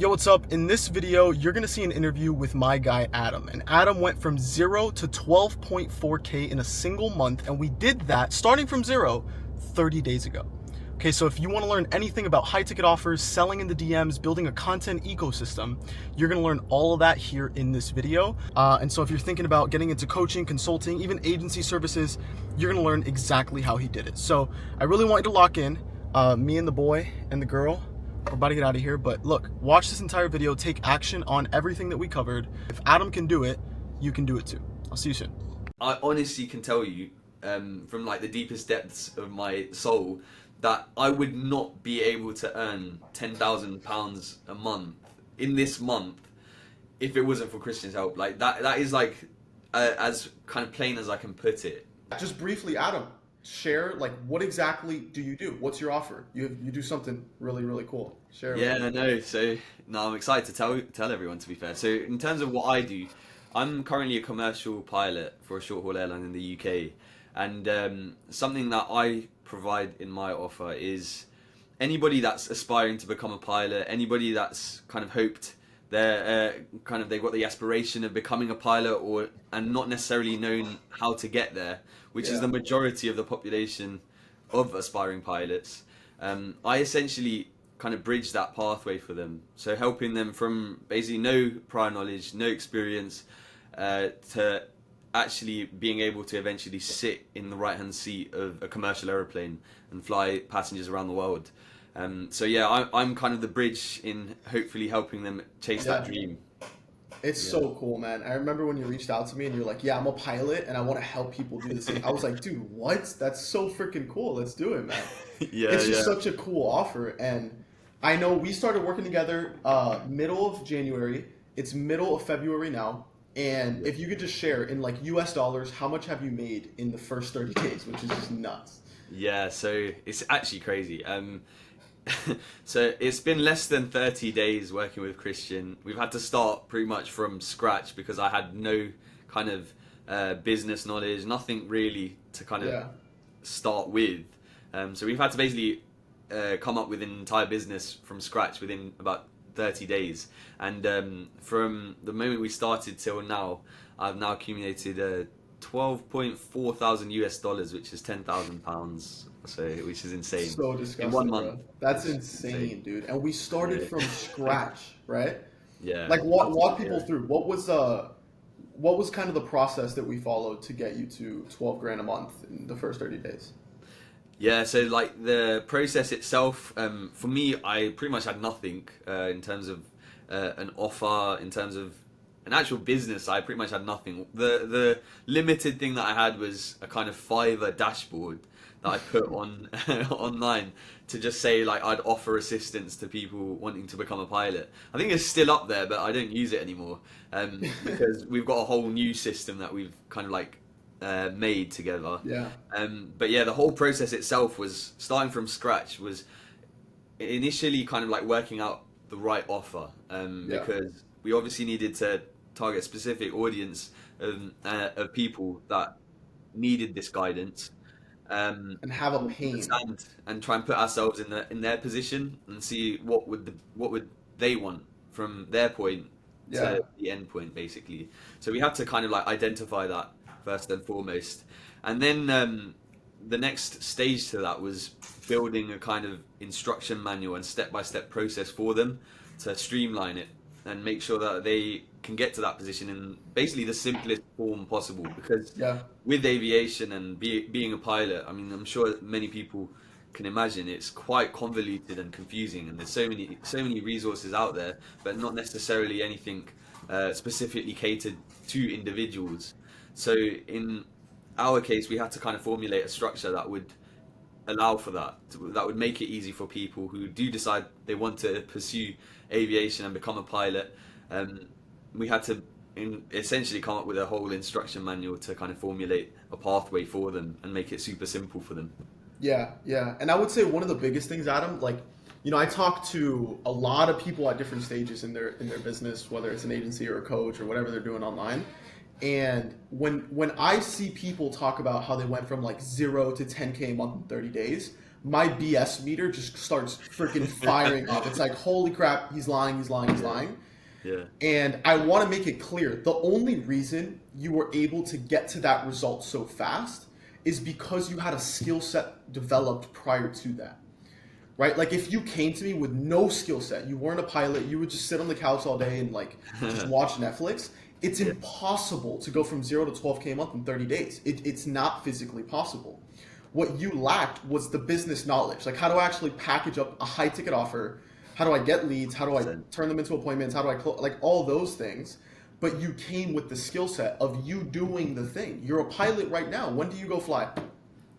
Yo, what's up? In this video, you're gonna see an interview with my guy Adam. And Adam went from 0 to 12.4K in a single month, and we did that starting from 0 30 days ago. Okay, so if you want to learn anything about high ticket offers, selling in the DMs, building a content ecosystem, you're gonna learn all of that here in this video. And so if you're thinking about getting into coaching, consulting, even agency services, you're gonna learn exactly how he did it. So I really want you to lock in. Me and the boy and the girl, we're about to get out of here, but look, watch this entire video, take action on everything that we covered. If Adam can do it, you can do it too. I'll see you soon. I honestly can tell you, from like the deepest depths of my soul, that I would not be able to earn £10,000 a month in this month if it wasn't for Christian's help. Like that is like as kind of plain as I can put it. Just briefly, Adam, share like what exactly do you do? What's your offer? You do something really cool. Share. Yeah, I know. So no, I'm excited to tell everyone. To be fair, so in terms of what I do, I'm currently a commercial pilot for a short haul airline in the UK, and something that I provide in my offer is anybody that's aspiring to become a pilot, anybody that's kind of hoped they've got the aspiration of becoming a pilot and not necessarily known how to get there, which is the majority of the population of aspiring pilots. I essentially kind of bridge that pathway for them, so helping them from basically no prior knowledge, no experience, to actually being able to eventually sit in the right hand seat of a commercial aeroplane and fly passengers around the world. So yeah, I'm kind of the bridge in hopefully helping them chase that dream. It's so cool, man. I remember when you reached out to me and you're like, yeah, I'm a pilot and I want to help people do the same. I was like, dude, what? That's so freaking cool. Let's do it, man. It's just such a cool offer. And I know we started working together middle of January. It's middle of February now. And if you could just share in like US dollars, how much have you made in the first 30 days, which is just nuts. Yeah, so it's actually crazy. So it's been less than 30 days working with Christian. We've had to start pretty much from scratch because I had no kind of business knowledge, nothing really to kind of start with. So we've had to basically come up with an entire business from scratch within about 30 days. And from the moment we started till now, I've now accumulated 12.4 thousand US dollars, which is £10,000, so which is insane. So disgusting, in 1 bro. month. That's insane, dude. And we started from scratch, right? Yeah. Like walk people through what was kind of the process that we followed to get you to 12 grand a month in the first 30 days. Yeah, so like the process itself, for me, I pretty much had nothing in terms of an offer, in terms of an actual business. I pretty much had nothing. The limited thing that I had was a kind of Fiverr dashboard that I put on online to just say like I'd offer assistance to people wanting to become a pilot. I think it's still up there, but I don't use it anymore because we've got a whole new system that we've kind of like made together. Yeah. But yeah, the whole process itself was starting from scratch, was initially kind of like working out the right offer, because we obviously needed to target a specific audience of people that needed this guidance, And have a pain. and try and put ourselves in their position and see what would they want from their point to the end point, basically. So we had to kind of like identify that first and foremost, and then the next stage to that was building a kind of instruction manual and step-by-step process for them to streamline it and make sure that they can get to that position in basically the simplest form possible. Because with aviation and being a pilot, I mean, I'm sure many people can imagine it's quite convoluted and confusing, and there's so many resources out there, but not necessarily anything specifically catered to individuals. So in our case, we had to kind of formulate a structure that would allow for that would make it easy for people who do decide they want to pursue aviation and become a pilot. We had to essentially come up with a whole instruction manual to kind of formulate a pathway for them and make it super simple for them. Yeah. And I would say one of the biggest things, Adam, like, you know, I talk to a lot of people at different stages in their business, whether it's an agency or a coach or whatever they're doing online. And when I see people talk about how they went from like 0 to 10K a month in 30 days, my BS meter just starts freaking firing up. It's like, holy crap, he's lying, he's lying, he's lying. Yeah. And I want to make it clear, the only reason you were able to get to that result so fast is because you had a skill set developed prior to that. Right? Like if you came to me with no skill set, you weren't a pilot, you would just sit on the couch all day and like just watch Netflix, it's impossible to go from 0 to 12K a month in 30 days. It's not physically possible. What you lacked was the business knowledge. Like how do I actually package up a high ticket offer? How do I get leads? How do I turn them into appointments? How do I like all those things? But you came with the skill set of you doing the thing. You're a pilot right now. When do you go fly?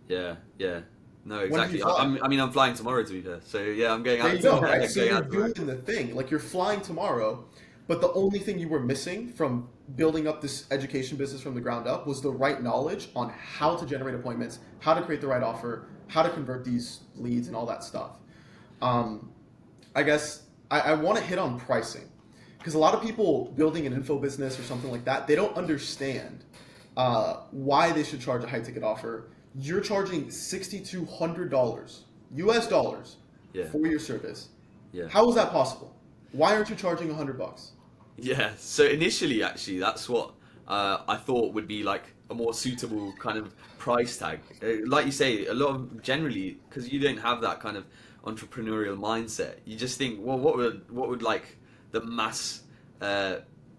Yeah, yeah. No, When do exactly. you fly? I mean, I'm flying tomorrow to be fair. So yeah, I'm going There out. you go, right? I'm So going you're out tomorrow. doing the thing. Like you're flying tomorrow, but the only thing you were missing from building up this education business from the ground up was the right knowledge on how to generate appointments, how to create the right offer, how to convert these leads, and all that stuff. I guess I want to hit on pricing because a lot of people building an info business or something like that, they don't understand why they should charge a high ticket offer. You're charging $6,200 US dollars Yeah, for your service. yeah. How is that possible? Why aren't you charging $100? Yeah, so initially, actually, that's what I thought would be like a more suitable kind of price tag. Like you say, a lot of generally, because you don't have that kind of entrepreneurial mindset, you just think, well, what would like the mass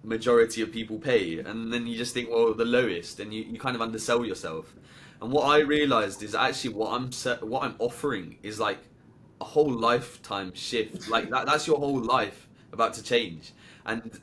majority of people pay? And then you just think, well, the lowest, and you kind of undersell yourself. And what I realized is actually what I'm offering is like a whole lifetime shift. Like that's your whole life about to change. And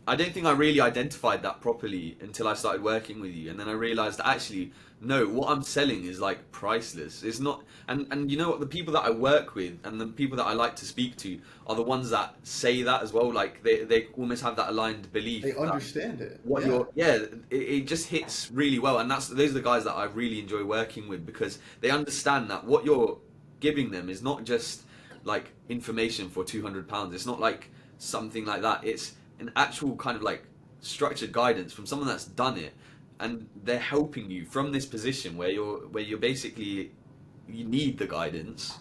I don't think I really identified that properly until I started working with you, and then I realized that actually, no, what I'm selling is like priceless. It's not, and you know what? The people that I work with and the people that I like to speak to are the ones that say that as well. Like they almost have that aligned belief. They that understand it. what Yeah. you're, yeah, it just hits really well, and those are the guys that I really enjoy working with because they understand that what you're giving them is not just like information for £200. It's not like something like that. It's an actual kind of like structured guidance from someone that's done it, and they're helping you from this position where you're basically, you need the guidance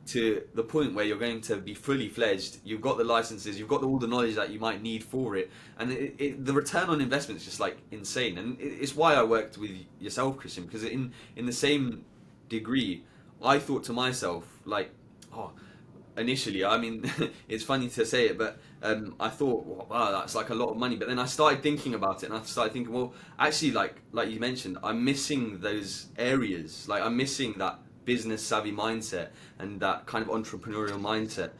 to the point where you're going to be fully fledged. You've got the licenses, you've got all the knowledge that you might need for it, and the return on investment is just like insane. And it's why I worked with yourself, Christian, because in the same degree, I thought to myself like, oh, initially, I mean, it's funny to say it, but I thought, wow, that's like a lot of money. But then I started thinking about it, and I started thinking, well, actually, like you mentioned, I'm missing those areas. Like I'm missing that business savvy mindset and that kind of entrepreneurial mindset,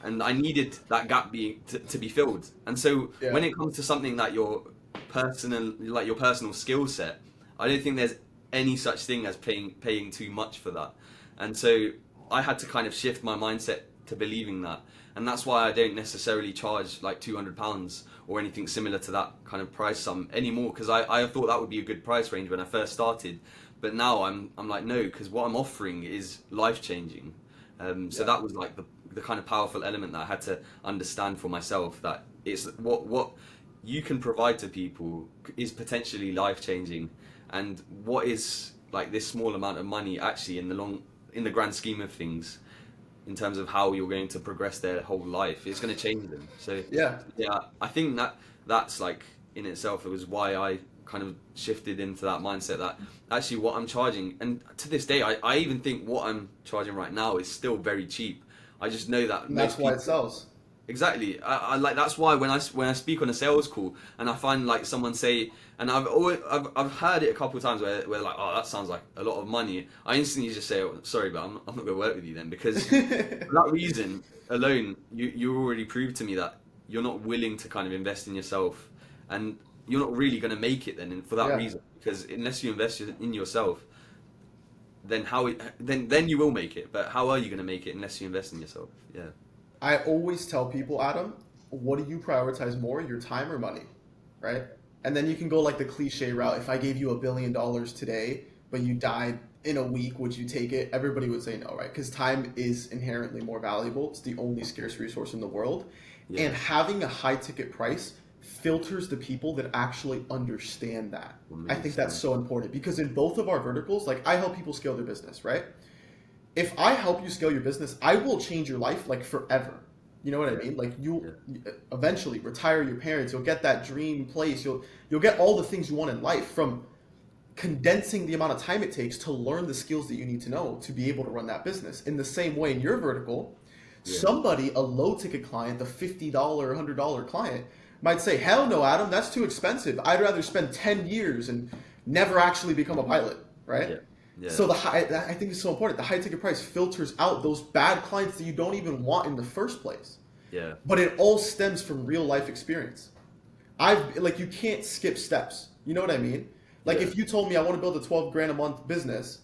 and I needed that gap to be filled. And so Yeah. when it comes to something that your personal skill set, I don't think there's any such thing as paying too much for that. And so I had to kind of shift my mindset to believing that, and that's why I don't necessarily charge like £200 or anything similar to that kind of price sum anymore, because I thought that would be a good price range when I first started, but now I'm like, no, because what I'm offering is life changing. So that was like the kind of powerful element that I had to understand for myself, that it's what you can provide to people is potentially life changing, and what is like this small amount of money actually in the grand scheme of things, in terms of how you're going to progress their whole life, it's going to change them. So Yeah. yeah, I think that's like in itself, it was why I kind of shifted into that mindset that actually what I'm charging, and to this day I even think what I'm charging right now is still very cheap. I just know that And that's most why people, it sells. exactly. I like, that's why when I speak on a sales call and I find like someone say, and I've heard it a couple of times where they're like, oh, that sounds like a lot of money. I instantly just say, oh, sorry, but I'm not going to work with you then, because for that reason alone, you already proved to me that you're not willing to kind of invest in yourself, and you're not really going to make it then. And for that Yeah. reason, because unless you invest in yourself, then then you will make it. But how are you going to make it unless you invest in yourself? Yeah. I always tell people, Adam, what do you prioritize more, your time or money? Right? And then you can go like the cliche route. If I gave you $1 billion today, but you died in a week, would you take it? Everybody would say no, right? Because time is inherently more valuable. It's the only scarce resource in the world. Yeah. And having a high ticket price filters the people that actually understand that. I think that's so important, because in both of our verticals, like I help people scale their business, right? if I help you scale your business, I will change your life like forever. You know what I mean? Like you eventually retire your parents, you'll get that dream place, you'll get all the things you want in life from condensing the amount of time it takes to learn the skills that you need to know to be able to run that business. In the same way in your vertical, somebody, a low ticket client, the $50, $100 client, might say, hell no, Adam, that's too expensive. I'd rather spend 10 years and never actually become a pilot, right? So I think it's so important. The high ticket price filters out those bad clients that you don't even want in the first place. But it all stems from real life experience. Like, you can't skip steps. You know what I mean? Like, if you told me I want to build a 12 grand a month business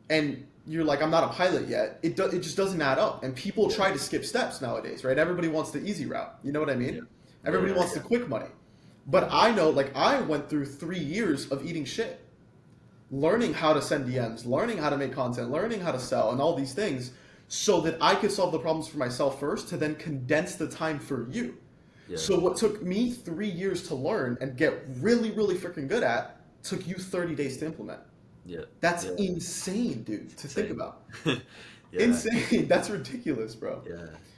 and you're like, I'm not a pilot yet, it just doesn't add up. And people try to skip steps nowadays, right? Everybody wants the easy route. You know what I mean? Everybody wants the quick money. But I know, like, I went through 3 years of eating shit, learning how to send DMs, learning how to make content, learning how to sell, and all these things, so that I could solve the problems for myself first to then condense the time for you. So what took me 3 years to learn and get really, really freaking good at took you 30 days to implement. That's insane, dude, to think about. Insane. That's ridiculous, bro.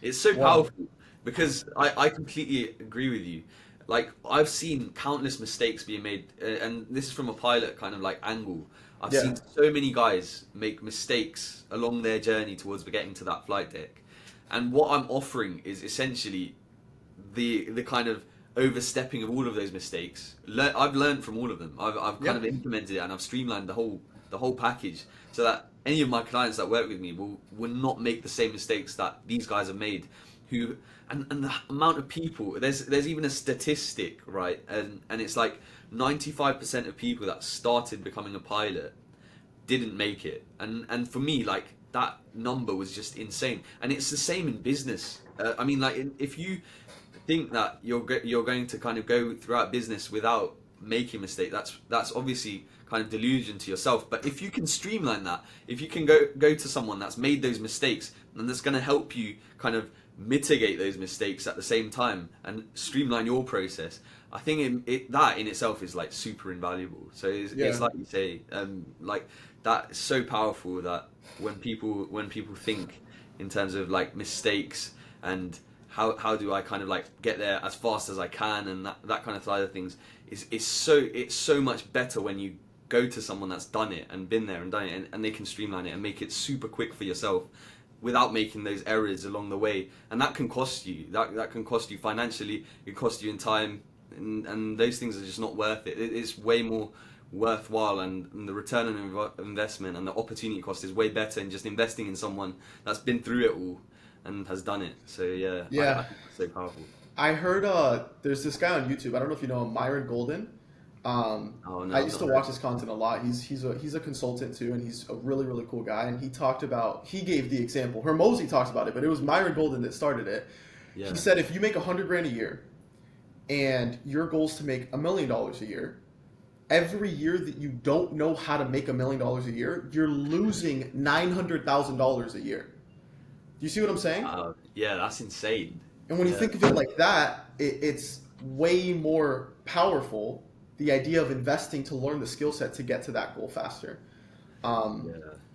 It's so powerful because I completely agree with you. Like, I've seen countless mistakes being made, and this is from a pilot kind of like angle. I've seen so many guys make mistakes along their journey towards getting to that flight deck. And what I'm offering is essentially the kind of overstepping of all of those mistakes. I've learned from all of them. I've kind of implemented it, and I've streamlined the whole package so that any of my clients that work with me will not make the same mistakes that these guys have made. And the amount of people, there's even a statistic, right? And it's like 95% of people that started becoming a pilot didn't make it. And for me, like, that number was just insane. And it's the same in business. I mean, like, if you think that you're going to kind of go throughout business without making a mistake, that's obviously kind of delusion to yourself. But if you can streamline that, if you can go to someone that's made those mistakes and that's going to help you kind of mitigate those mistakes at the same time and streamline your process, I think that in itself is like super invaluable. So it's like you say, like, that's so powerful that when people think in terms of like mistakes and how do I kind of like get there as fast as I can, and that kind of side of things, it's so much better when you go to someone that's done it and been there and done it, and they can streamline it and make it super quick for yourself without making those errors along the way. And that can cost you. That can cost you financially. It can cost you in time, and those things are just not worth it. It's way more worthwhile, and the return on investment and the opportunity cost is way better in just investing in someone that's been through it all and has done it. So I think it's so powerful. I heard there's this guy on YouTube. I don't know if you know him, Myron Golden. I used to watch his content a lot. He's a consultant too, and he's a really, really cool guy. And he gave the example. Hormozi talks about it, but it was Myron Golden that started it. He said, if you make $100 grand a year and your goal is to make $1 million a year, every year that you don't know how to make $1 million a year, you're losing $900,000 a year. Do you see what I'm saying? Yeah, that's insane. And when you think of it like that, it's way more powerful, the idea of investing to learn the skill set to get to that goal faster. I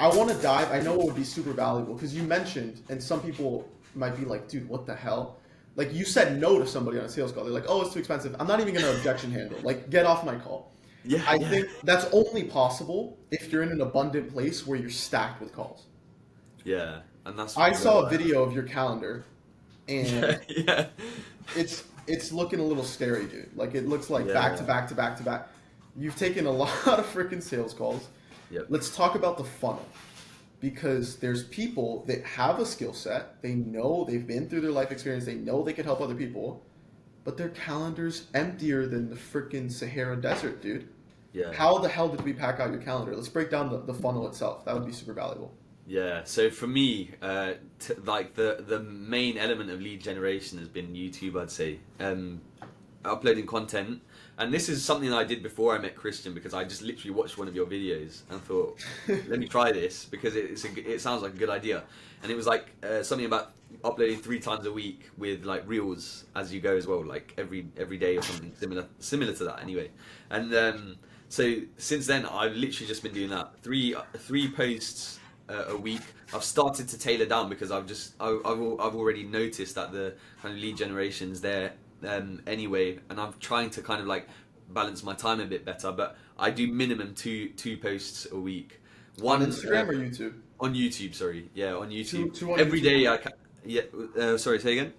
want to dive, I know it would be super valuable, because you mentioned, and some people might be like, dude, what the hell? Like, you said no to somebody on a sales call. They're like, oh, it's too expensive. I'm not even going to objection handle. Like, get off my call. I think that's only possible if you're in an abundant place where you're stacked with calls. Yeah. And that's I saw a video of your calendar, and it's looking a little scary, dude. Like, it looks like back to back to back to back. You've taken a lot of freaking sales calls. Let's talk about the funnel, because there's people that have a skill set. They know, they've been through their life experience. They know they can help other people, but their calendar's emptier than the freaking Sahara Desert, dude. How the hell did we pack out your calendar? Let's break down the funnel itself. That would be super valuable. Yeah, so for me, like the main element of lead generation has been YouTube, I'd say. Uploading content, and this is something that I did before I met Christian, because I just literally watched one of your videos and thought, let me try this, because it sounds like a good idea. And it was like something about uploading 3 times a week with like reels as you go as well, like every day or something similar to that anyway. And so since then, I've literally just been doing that, three posts a week. I've started to tailor down because I've already noticed that the kind of lead generation's there anyway, and I'm trying to kind of like balance my time a bit better. But I do minimum two posts a week. One on Instagram or YouTube? On YouTube, sorry. Yeah, on YouTube. Two on every YouTube. day I can. Yeah. Sorry, say again.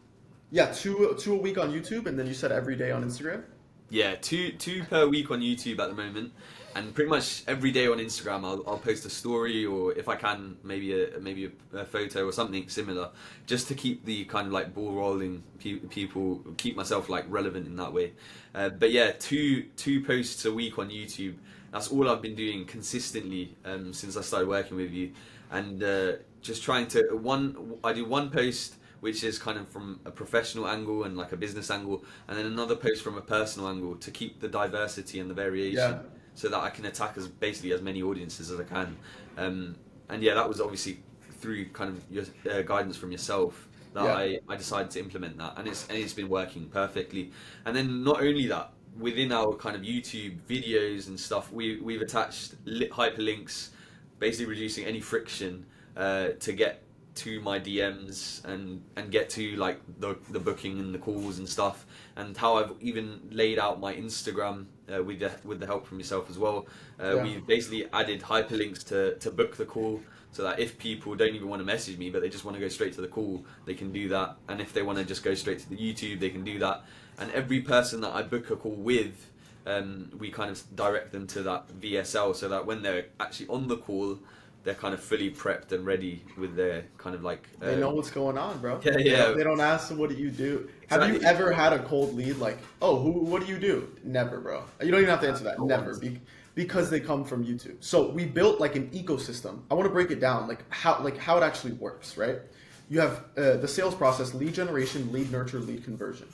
Yeah, two a week on YouTube, and then you said every day on Instagram. Yeah, two per week on YouTube at the moment, and pretty much every day on Instagram I'll post a story, or if I can maybe a photo or something similar, just to keep the kind of like ball rolling, people keep myself like relevant in that way. But yeah, two posts a week on YouTube. That's all I've been doing consistently since I started working with you, and just trying to I do one post which is kind of from a professional angle and like a business angle, and then another post from a personal angle to keep the diversity and the variation, so that I can attack basically as many audiences as I can. And yeah, that was obviously through kind of your guidance from yourself that I decided to implement that, and it's been working perfectly. And then not only that, within our kind of YouTube videos and stuff, we've attached hyperlinks, basically reducing any friction to get to my DMs and get to like the booking and the calls and stuff, and how I've even laid out my Instagram with the help from yourself as well. We've basically added hyperlinks to book the call, so that if people don't even want to message me but they just want to go straight to the call, they can do that. And if they want to just go straight to the YouTube, they can do that. And every person that I book a call with, we kind of direct them to that VSL, so that when they're actually on the call, they're kind of fully prepped and ready with their kind of like... they know what's going on, bro. Yeah. They don't ask them, what do you do? Exactly. Have you ever had a cold lead like, oh, what do you do? Never, bro. You don't even have to answer that. Never. Because they come from YouTube. So we built like an ecosystem. I want to break it down, like how it actually works, right? You have the sales process: lead generation, lead nurture, lead conversion.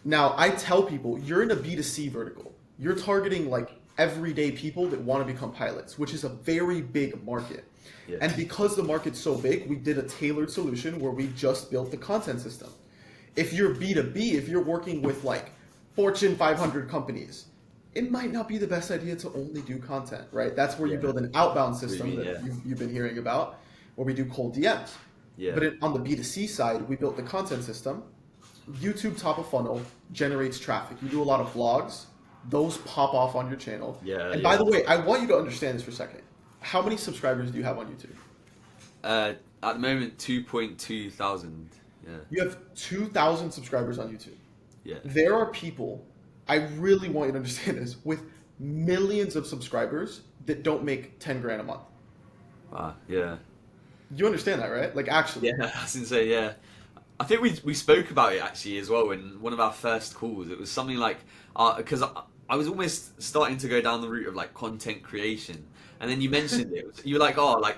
Now, I tell people, you're in a B2C vertical. You're targeting like everyday people that want to become pilots, which is a very big market. Yeah. And because the market's so big, we did a tailored solution where we just built the content system. If you're B2B, if you're working with like Fortune 500 companies, it might not be the best idea to only do content, right? That's where you build an outbound system that you've been hearing about, where we do cold DMs. Yeah. But on the B2C side, we built the content system. YouTube top of funnel generates traffic. You do a lot of vlogs. Those pop off on your channel. And by the way, I want you to understand this for a second. How many subscribers do you have on YouTube? At the moment, 2.2 thousand. Yeah. You have 2,000 subscribers on YouTube. Yeah. There are people, I really want you to understand this, with millions of subscribers that don't make 10 grand a month. Yeah. You understand that, right? Like actually. Yeah, that's insane. Yeah. I think we spoke about it actually as well in one of our first calls. It was something like, because I was almost starting to go down the route of like content creation, and then you mentioned it. You were like, oh, like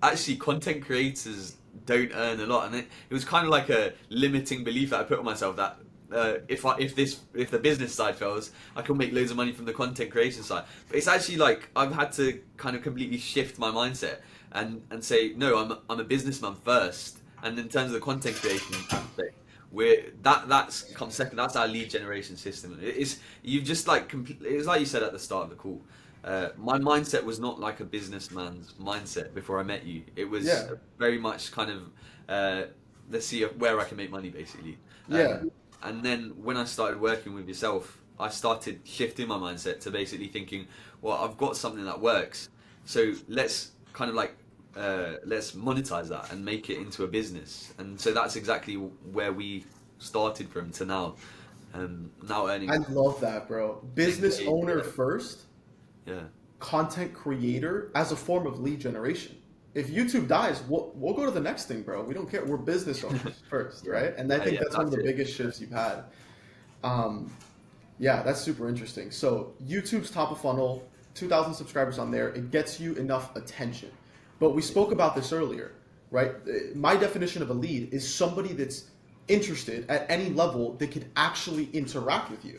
actually content creators don't earn a lot, and it was kind of like a limiting belief that I put on myself that if the business side fails, I can make loads of money from the content creation side. But it's actually like I've had to kind of completely shift my mindset and say, no, I'm a businessman first, and in terms of the content creation aspect, that's comes second. That's our lead generation system. You've just like it was like you said at the start of the call. My mindset was not like a businessman's mindset before I met you. It was very much kind of let's see where I can make money, basically. And then when I started working with yourself, I started shifting my mindset to basically thinking, well, I've got something that works, so let's kind of like let's monetize that and make it into a business. And so that's exactly where we started from to now. Now earning. I love that, bro. Business owner first. Yeah. Content creator as a form of lead generation. If YouTube dies, we'll go to the next thing, bro. We don't care. We're business owners first, right? And I think that's one of the biggest shifts you've had. Yeah, that's super interesting. So YouTube's top of funnel, 2,000 subscribers on there. It gets you enough attention. But we spoke about this earlier, right? My definition of a lead is somebody that's interested at any level that could actually interact with you.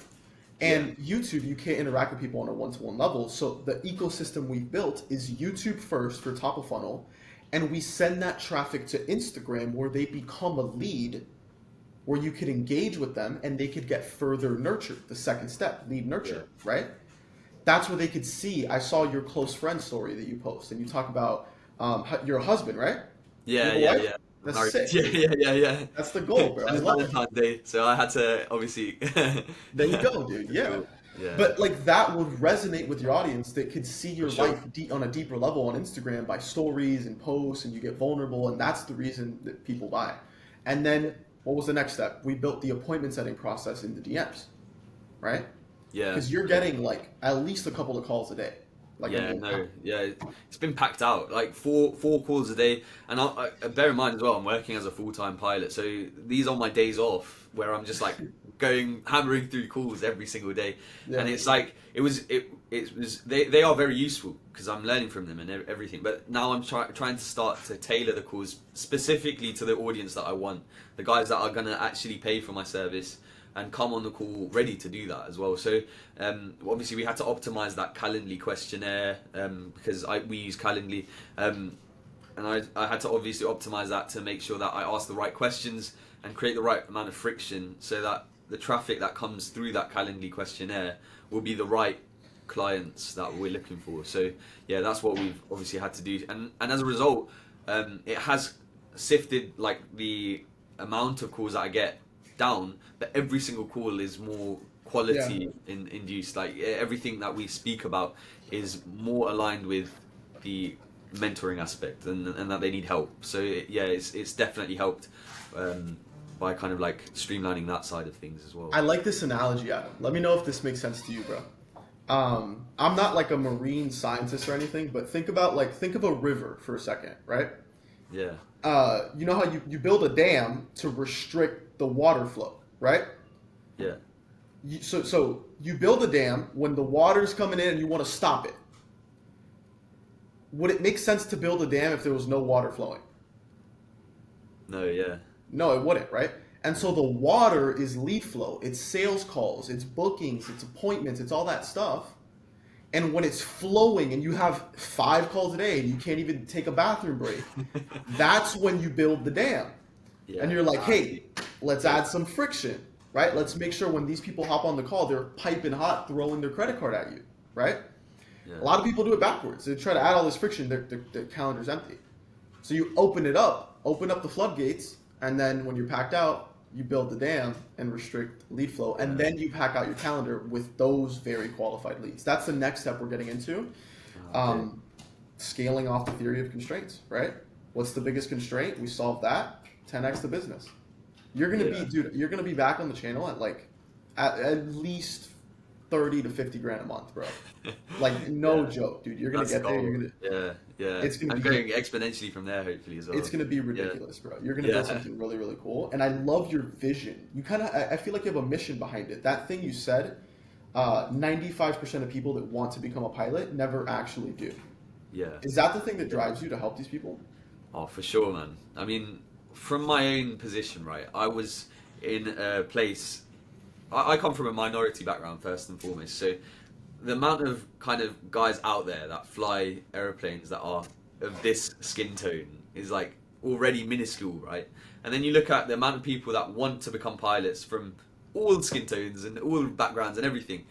And YouTube, you can't interact with people on a one-to-one level. So the ecosystem we've built is YouTube first for top of funnel, and we send that traffic to Instagram where they become a lead, where you could engage with them and they could get further nurtured. The second step, lead nurture, right? That's where they could see. I saw your close friend story that you post, and you talk about You're a husband, right? You Yeah, have a yeah, wife? yeah. That's Married. sick, Yeah, dude. yeah, yeah, yeah. That's the goal, bro. I And it's love it. Valentine's Day, so I had to obviously. There you go, dude. That's Yeah. cool. Yeah, But like that would resonate with your audience that could see for your sure. life on a deeper level on Instagram by stories and posts, and you get vulnerable, and that's the reason that people buy. And then what was the next step? We built the appointment setting process in the DMs, right? Yeah, Because you're yeah. getting like at least a couple of calls a day. Like I Yeah, mean, no, yeah, it's been packed out. Like four calls a day, and bear in mind as well, I'm working as a full-time pilot, so these are my days off where I'm just like going hammering through calls every single day, and yeah, it's like it was they are very useful because I'm learning from them and everything. But now I'm trying to start to tailor the calls specifically to the audience that I want, the guys that are gonna actually pay for my service and come on the call ready to do that as well. So obviously we had to optimize that Calendly questionnaire because we use Calendly, and I had to obviously optimize that to make sure that I ask the right questions and create the right amount of friction so that the traffic that comes through that Calendly questionnaire will be the right clients that we're looking for. So yeah, that's what we've obviously had to do, and as a result, it has sifted like the amount of calls that I get down, but every single call is more yeah. quality induced. Like everything that we speak about is more aligned with the mentoring aspect and that they need help. So yeah, it's definitely helped by kind of like streamlining that side of things as well. I like this analogy, Adam. Let me know if this makes sense to you, bro. I'm not like a marine scientist or anything, but think of a river for a second, right? Yeah, You know how you build a dam to restrict the water flow, right? yeah, So you build a dam when the water's coming in and you want to stop it. Would it make sense to build a dam if there was no water flowing? no, yeah, No, it wouldn't, right? And so the water is lead flow, it's sales calls, it's bookings, it's appointments, it's all that stuff. And when it's flowing and you have 5 calls a day and you can't even take a bathroom break, that's when you build the dam. And yeah, you're like, hey, exactly. let's Yeah, add some friction, right? Let's make sure when these people hop on the call, they're piping hot, throwing their credit card at you, right? A yeah, lot of people do it backwards. They try to add all this friction, their calendar's empty. So you open up the floodgates, and then when you're packed out, you build the dam and restrict lead flow, and yeah. then you pack out your calendar with those very qualified leads. That's the next step we're getting into. Okay. Um, Scaling off the theory of constraints, right? What's the biggest constraint? We solve that, 10x the business. You're gonna be, Yeah. dude. You're gonna be back on the channel at like, at least 30 to 50 grand a month, bro. Like no Yeah. joke, dude. You're gonna That's the get there. goal. Yeah, yeah. It's gonna I'm be going exponentially from there, hopefully as it's well. gonna be Yeah, ridiculous, bro. You're gonna build yeah, something really, really cool. And I love your vision. You kind of, I feel like you have a mission behind it. That thing you said, 95% of people that want to become a pilot never actually do. yeah. Is that the thing that drives you to help these people? Oh, for sure, man. I mean, from my own position, right? I was in a place. I come from a minority background first and foremost, so the amount of kind of guys out there that fly aeroplanes that are of this skin tone is like already minuscule, right? And then you look at the amount of people that want to become pilots from all skin tones and all backgrounds and everything.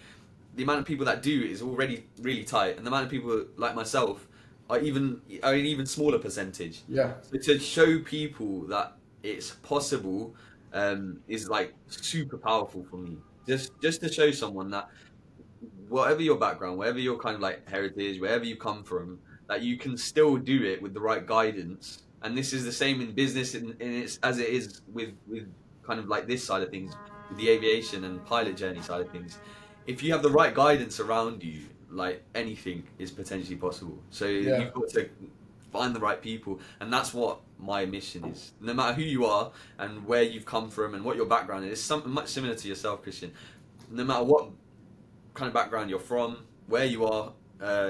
The amount of people that do is already really tight, and the amount of people like myself are an even smaller percentage. Yeah. So to show people that it's possible is like super powerful for me. Just to show someone that whatever your background, whatever your kind of like heritage, wherever you come from, that you can still do it with the right guidance. And this is the same in business, and it's as it is with kind of like this side of things, with the aviation and pilot journey side of things. If you have the right guidance around you, like anything is potentially possible. So Yeah. you've got to find the right people, and that's what my mission is. No matter who you are and where you've come from and what your background is, something much similar to yourself, Christian. No matter what kind of background you're from, where you are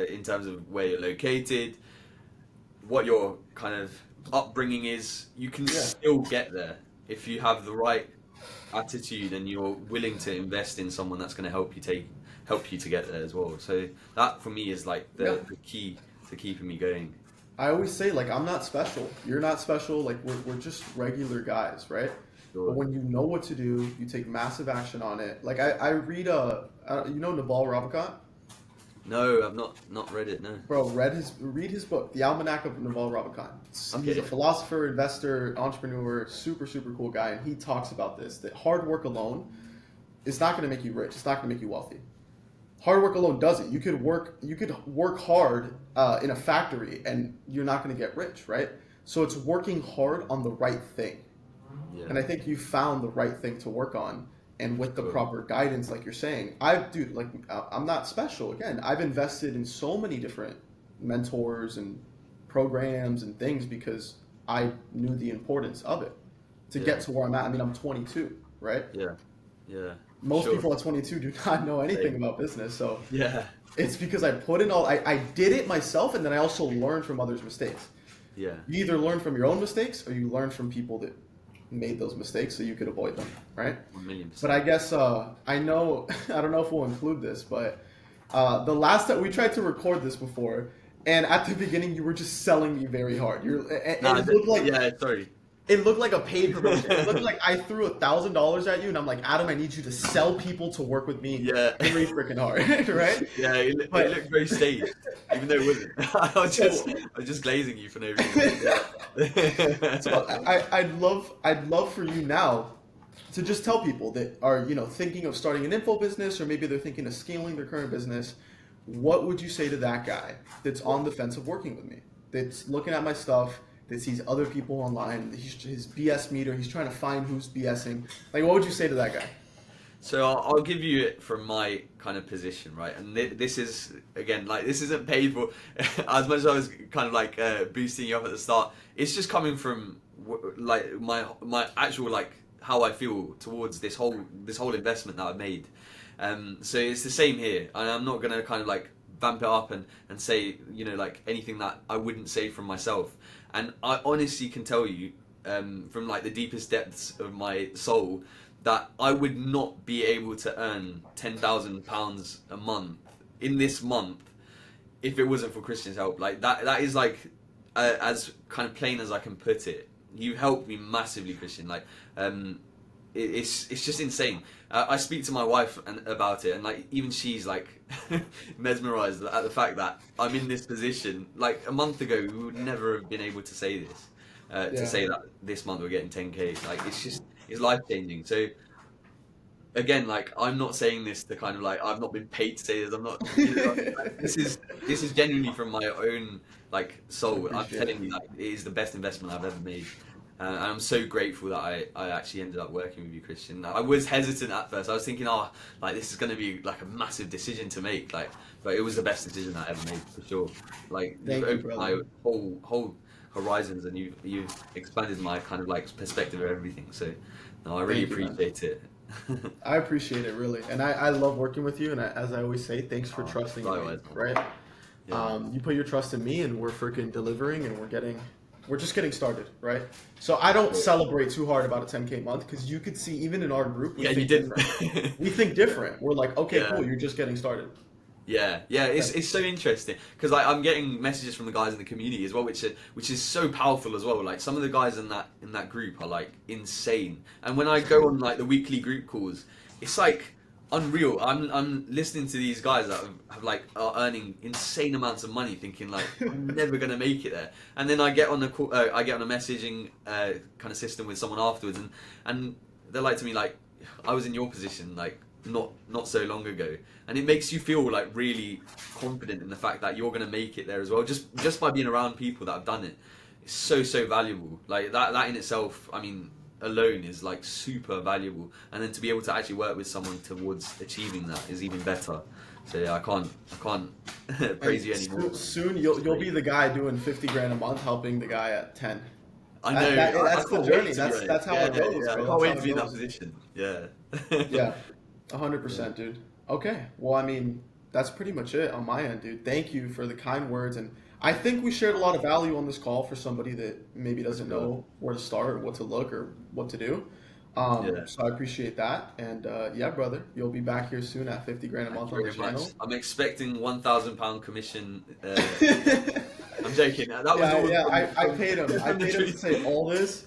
in terms of where you're located, what your kind of upbringing is, you can Yeah. still get there if you have the right attitude and you're willing to invest in someone that's going to help you to get there as well. So that for me is like Yeah. the key to keeping me going. I always say like I'm not special. You're not special. Like we're just regular guys, right? But Sure. when you know what to do, you take massive action on it. Like I read you know Naval Ravikant? No, I've not read it. No. Bro, read his book, The Almanac of Naval Ravikant. He's Okay. a philosopher, investor, entrepreneur, super, super cool guy, and he talks about this, that hard work alone is not going to make you rich. It's not going to make you wealthy. Hard work alone doesn't. You could work hard in a factory and you're not going to get rich, right? So it's working hard on the right thing. Yeah. And I think you found the right thing to work on, and with the proper guidance, like you're saying, I'm not special. Again, I've invested in so many different mentors and programs and things because I knew the importance of it to get to where I'm at. I mean, I'm 22, right? Yeah. Yeah. Most Sure. people at 22 do not know anything about business, so Yeah. it's because I put in I did it myself, and then I also learned from others' mistakes. Yeah. You either learn from your own mistakes or you learn from people that made those mistakes so you could avoid them, right? 1,000,000%. But I guess I know I don't know if we'll include this, but the last time we tried to record this before, and at the beginning you were just selling me very hard. It looked like yeah. Sorry. it looked like a paid promotion. It looked like I threw $1,000 at you, and I'm like, Adam, I need you to sell people to work with me Yeah. very freaking hard, right? Yeah, it looked very staged, even though it wasn't. I was just glazing you for no reason. So I'd love for you now to just tell people that are thinking of starting an info business, or maybe they're thinking of scaling their current business. What would you say to that guy that's on the fence of working with me, that's looking at my stuff, that sees other people online, his BS meter, he's trying to find who's BSing? Like, what would you say to that guy? So I'll give you it from my kind of position, right? And this is, again, like, this isn't paid for. As much as I was kind of like boosting you up at the start, it's just coming from like my actual, like, how I feel towards this whole investment that I've made. So it's the same here, and I'm not gonna kind of like vamp it up and say like anything that I wouldn't say from myself. And I honestly can tell you from like the deepest depths of my soul that I would not be able to earn £10,000 a month in this month if it wasn't for Christian's help. Like that is like as kind of plain as I can put it. You helped me massively, Christian. Like it's just insane. I speak to my wife about it, and like even she's like mesmerized at the fact that I'm in this position. Like a month ago, we would never have been able to say this. To say that this month we're getting 10K. Like it's life changing. So again, like I'm not saying this to kind of like I've not been paid to say this. I'm not. Like, this is genuinely from my own like soul. I'm telling you that it is the best investment I've ever made. And I'm so grateful that I actually ended up working with you, Christian. I was hesitant at first. I was thinking, like this is going to be like a massive decision to make. Like, but it was the best decision I ever made for sure. Like, you've opened my whole horizons, and you've expanded my kind of like perspective of everything. So, no, I really appreciate it. I appreciate it, really, and I love working with you. And as I always say, thanks for trusting in me, right? Yeah. You put your trust in me, and we're freaking delivering, and we're just getting started, right? So I don't celebrate too hard about a 10K month, because you could see even in our group, we think different. We're like, okay, cool, you're just getting started. Yeah, it's so interesting because like I'm getting messages from the guys in the community as well, which is so powerful as well. Like some of the guys in that group are like insane, and when I go on like the weekly group calls, it's like unreal. I'm listening to these guys that are earning insane amounts of money, thinking like I'm never gonna make it there, and then I get on a call, I get on a messaging kind of system with someone afterwards, and they're like to me like I was in your position like not so long ago, and it makes you feel like really confident in the fact that you're gonna make it there as well, just by being around people that have done it. It's so valuable. Like that in itself, I mean, alone is like super valuable, and then to be able to actually work with someone towards achieving that is even better. So yeah, I can't praise you anymore. Soon you'll be the guy doing 50 grand a month helping the guy at 10. I know. That's the journey. That's how it goes. Yeah. I can't wait to be in that position. Yeah. Yeah, 100%, dude. Okay, well, I mean, that's pretty much it on my end, dude. Thank you for the kind words, and I think we shared a lot of value on this call for somebody that maybe doesn't know where to start, what to look, or what to do. So I appreciate that, and yeah, brother, you'll be back here soon at 50 grand a month on the channel. I'm expecting £1,000 commission. I'm I'm joking. That was all I paid him. I paid him to say all this.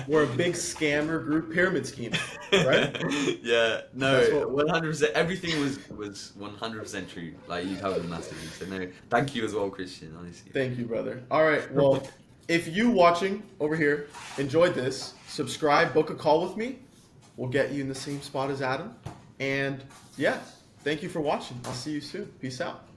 We're a big scammer group pyramid scheme, right? Yeah, no, That's what- 100%. Everything was 100% true. Like, you covered it massively. So no, thank you as well, Christian. Honestly. Thank you, brother. All right. Well, if you watching over here enjoyed this, subscribe, book a call with me. We'll get you in the same spot as Adam. And yeah, thank you for watching. I'll see you soon. Peace out.